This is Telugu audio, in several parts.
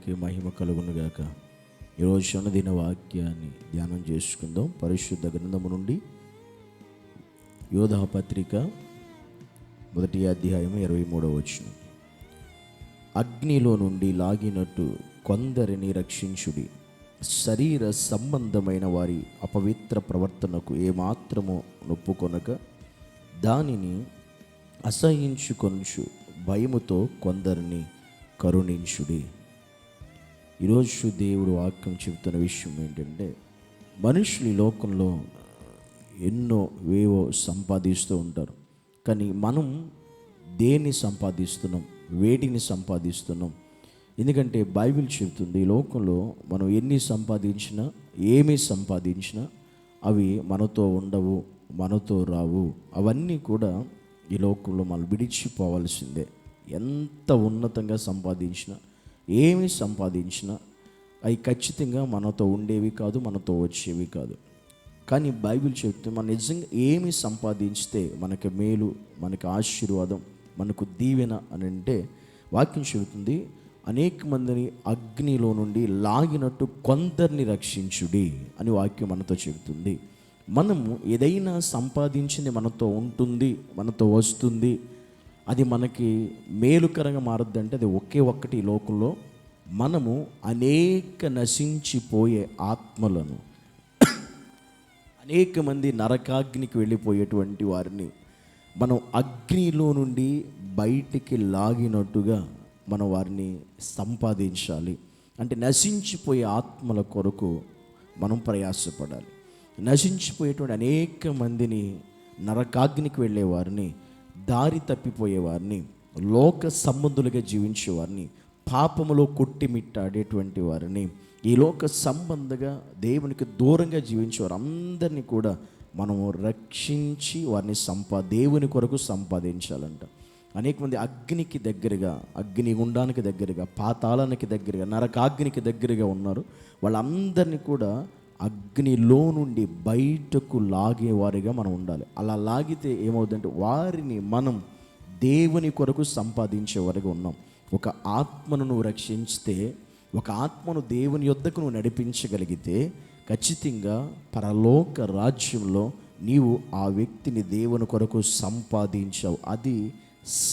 నామానికి మహిమ కలుగునుగాక. ఈరోజు అనుదిన వాక్యాన్ని ధ్యానం చేసుకుందాం. పరిశుద్ధ గ్రంథము నుండి యోధా పత్రిక 1వ అధ్యాయం 23వ వచనం. అగ్నిలో నుండి లాగినట్టు కొందరిని రక్షించుడి. శరీర సంబంధమైన వారి అపవిత్ర ప్రవర్తనకు ఏమాత్రము నొప్పుకొనక దానిని అసహించుకొనుచు భయముతో కొందరిని కరుణించుడి. ఈరోజు దేవుడు వాక్యం చెబుతున్న విషయం ఏంటంటే, మనుషులు ఈ లోకంలో ఏవో సంపాదిస్తూ ఉంటారు. కానీ మనం దేన్ని సంపాదిస్తున్నాం, వేటిని సంపాదిస్తున్నాం? ఎందుకంటే బైబిల్ చెబుతుంది, ఈ లోకంలో మనం ఎన్ని సంపాదించినా, ఏమి సంపాదించినా అవి మనతో ఉండవు, మనతో రావు. అవన్నీ కూడా ఈ లోకంలో మనం విడిచిపోవాల్సిందే. ఎంత ఉన్నతంగా సంపాదించినా, ఏమి సంపాదించినా అవి ఖచ్చితంగా మనతో ఉండేవి కాదు, మనతో వచ్చేవి కాదు. కానీ బైబిల్ చెప్తే మనం నిజంగా ఏమి సంపాదించితే మనకి మేలు, మనకి ఆశీర్వాదం, మనకు దీవెన అని అంటే, వాక్యం చెబుతుంది, అనేక మందిని అగ్నిలో నుండి లాగినట్టు కొందరిని రక్షించుడి అని వాక్యం మనతో చెబుతుంది. మనము ఏదైనా సంపాదించింది మనతో ఉంటుంది, మనతో వస్తుంది, అది మనకి మేలుకరంగా మారద్దంటే అది ఒకే ఒక్కటి. ఈ లోకంలో మనము అనేక నశించిపోయే ఆత్మలను, అనేక మంది నరకాగ్నికి వెళ్ళిపోయేటువంటి వారిని మనం అగ్నిలో నుండి బయటికి లాగినట్టుగా మనం వారిని సంపాదించాలి. అంటే నశించిపోయే ఆత్మల కొరకు మనం ప్రయాసపడాలి. నశించిపోయేటువంటి అనేక మందిని, నరకాగ్నికి వెళ్ళేవారిని, దారి తప్పిపోయేవారిని, లోక సంబంధులుగా జీవించేవారిని, పాపములో కొట్టిమిట్టాడేటువంటి వారిని, ఈ లోక సంబంధంగా దేవునికి దూరంగా జీవించేవారు అందరినీ కూడా మనము రక్షించి వారిని దేవుని కొరకు సంపాదించాలంట. అనేక మంది అగ్నికి దగ్గరగా, అగ్ని గుండానికి దగ్గరగా, పాతాళానికి దగ్గరగా, నరకాగ్నికి దగ్గరగా ఉన్నారు. వాళ్ళందరినీ కూడా అగ్నిలో నుండి బయటకు లాగేవారిగా మనం ఉండాలి. అలా లాగితే ఏమవుతుందంటే, వారిని మనం దేవుని కొరకు సంపాదించేవారిగా ఉన్నాం. ఒక ఆత్మను నువ్వు రక్షించితే, ఒక ఆత్మను దేవుని యొద్దకు నువ్వు నడిపించగలిగితే, ఖచ్చితంగా పరలోక రాజ్యంలో నీవు ఆ వ్యక్తిని దేవుని కొరకు సంపాదించావు. అది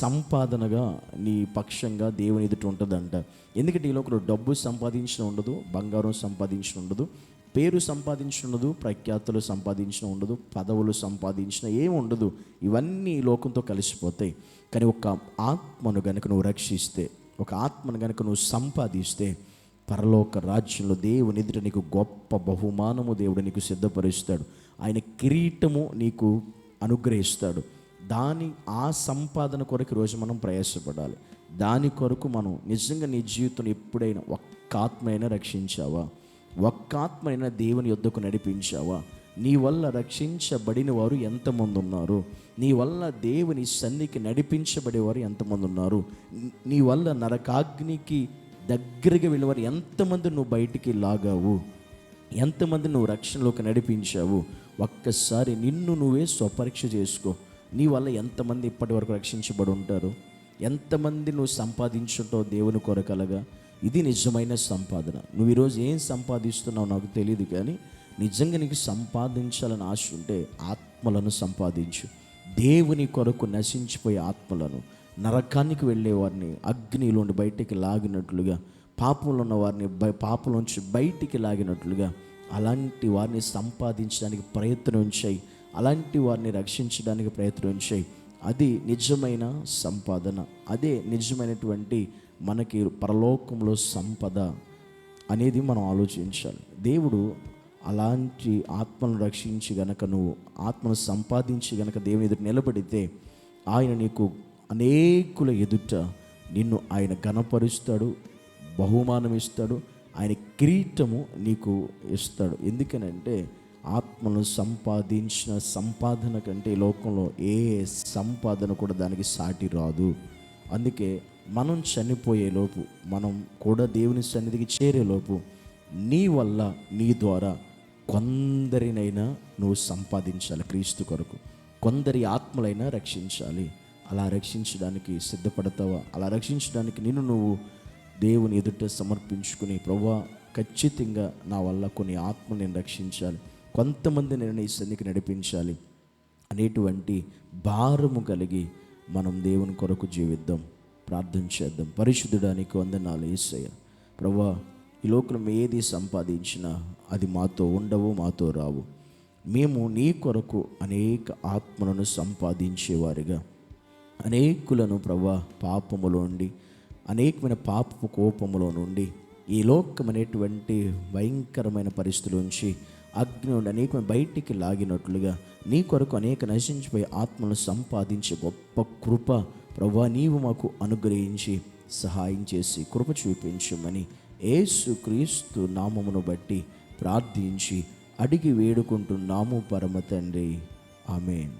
సంపాదనగా నీ పక్షంగా దేవుని ఎదుట ఉంటుందంట. ఎందుకంటే ఈ లోకంలో డబ్బు సంపాదించిన ఉండదు, బంగారం సంపాదించిన ఉండదు, పేరు సంపాదించిన ఉండదు, ప్రఖ్యాతులు సంపాదించిన ఉండదు, పదవులు సంపాదించిన ఏమి ఉండదు. ఇవన్నీ ఈ లోకంతో కలిసిపోతాయి. కానీ ఒక ఆత్మను గనుక నువ్వు రక్షిస్తే, ఒక ఆత్మను గనుక నువ్వు సంపాదిస్తే, పరలోక రాజ్యంలో దేవుని ఎదుట నీకు గొప్ప బహుమానము దేవుడు నీకు సిద్ధపరుస్తాడు. ఆయన కిరీటము నీకు అనుగ్రహిస్తాడు. ఆ సంపాదన కొరకు ఈరోజు మనం ప్రయాసపడాలి. దాని కొరకు మనం నిజంగా నీ జీవితంలో ఎప్పుడైనా ఒక్క ఆత్మ అయినా రక్షించావా? ఒక్క ఆత్మ అయినా దేవుని యొద్దకు నడిపించావా? నీ వల్ల రక్షించబడిన వారు ఎంతమంది ఉన్నారు? నీ వల్ల దేవుని సన్నిధికి నడిపించబడేవారు ఎంతమంది ఉన్నారు? నీ వల్ల నరకాగ్నికి దగ్గరగా వెళ్ళేవారు ఎంతమంది నువ్వు బయటికి లాగావు? ఎంతమంది నువ్వు రక్షణలోకి నడిపించావు? ఒక్కసారి నిన్ను నువ్వే స్వపరీక్ష చేసుకో. నీ వల్ల ఎంతమంది ఇప్పటి వరకు రక్షించబడి ఉంటారు? ఎంతమంది నువ్వు సంపాదించుంటావు దేవుని కొరకలగా? ఇది నిజమైన సంపాదన. నువ్వు ఈరోజు ఏం సంపాదిస్తున్నావు నాకు తెలియదు, కానీ నిజంగా నీకు సంపాదించాలని ఆశ ఉంటే ఆత్మలను సంపాదించు. దేవుని కొరకు నశించిపోయే ఆత్మలను, నరకానికి వెళ్ళేవారిని అగ్నిలోని బయటికి లాగినట్లుగా, పాపంలో ఉన్న వారిని పాపంలోంచి బయటికి లాగినట్లుగా అలాంటి వారిని సంపాదించడానికి ప్రయత్నం చేయి. అలాంటి వారిని రక్షించడానికి ప్రయత్నం చేయి. అది నిజమైన సంపాదన. అదే నిజమైనటువంటి మనకి పరలోకంలో సంపద అనేది మనం ఆలోచించాలి. దేవుడు అలాంటి ఆత్మను రక్షించి గనక, నువ్వు ఆత్మను సంపాదించి గనక దేవుని ఎదుట నిలబడితే, ఆయన నీకు అనేకుల ఎదుట నిన్ను ఆయన ఘనపరుస్తాడు, బహుమానం ఇస్తాడు, ఆయన కిరీటము నీకు ఇస్తాడు. ఎందుకనంటే ఆత్మను సంపాదించిన సంపాదన కంటే ఈ లోకంలో ఏ సంపాదన కూడా దానికి సాటి రాదు. అందుకే మనం చనిపోయేలోపు, మనం కూడా దేవుని సన్నిధికి చేరేలోపు నీ వల్ల, నీ ద్వారా కొందరినైనా నువ్వు సంపాదించాలి క్రీస్తు కొరకు. కొందరి ఆత్మలైనా రక్షించాలి. అలా రక్షించడానికి సిద్ధపడతావా? అలా రక్షించడానికి నిన్ను నువ్వు దేవుని ఎదుట సమర్పించుకుని, ప్రభువా ఖచ్చితంగా నా వల్ల కొన్ని ఆత్మలు నేను రక్షించాలి, కొంతమంది నేను నీ సన్నిధికి నడిపించాలి అనేటువంటి భారము కలిగి మనం దేవుని కొరకు జీవిద్దాం. ప్రార్థన చేద్దాం. పరిశుద్ధుడానికి వందనాలు యేసయ్య. ప్రభువా, ఈ లోకంలో ఏది సంపాదించినా అది మాతో ఉండవు, మాతో రావు. మేము నీ కొరకు అనేక ఆత్మలను సంపాదించేవారిగా, అనేకులను ప్రభువా పాపములో నుండి, అనేకమైన పాపపు కోపములో నుండి, ఈ లోకం అనేటువంటి భయంకరమైన పరిస్థితుల నుంచి, అగ్ని నుండి అనేకమైన బయటికి లాగినట్లుగా నీ కొరకు అనేక నశించిపోయే ఆత్మలను సంపాదించే గొప్ప కృప ప్రభువా నీవు మాకు అనుగ్రహించి సహాయం చేసి కృప చూపించమని యేసుక్రీస్తు నామమును బట్టి ప్రార్థించి అడిగి వేడుకుంటున్నాము పరమ తండ్రి. ఆమేన్.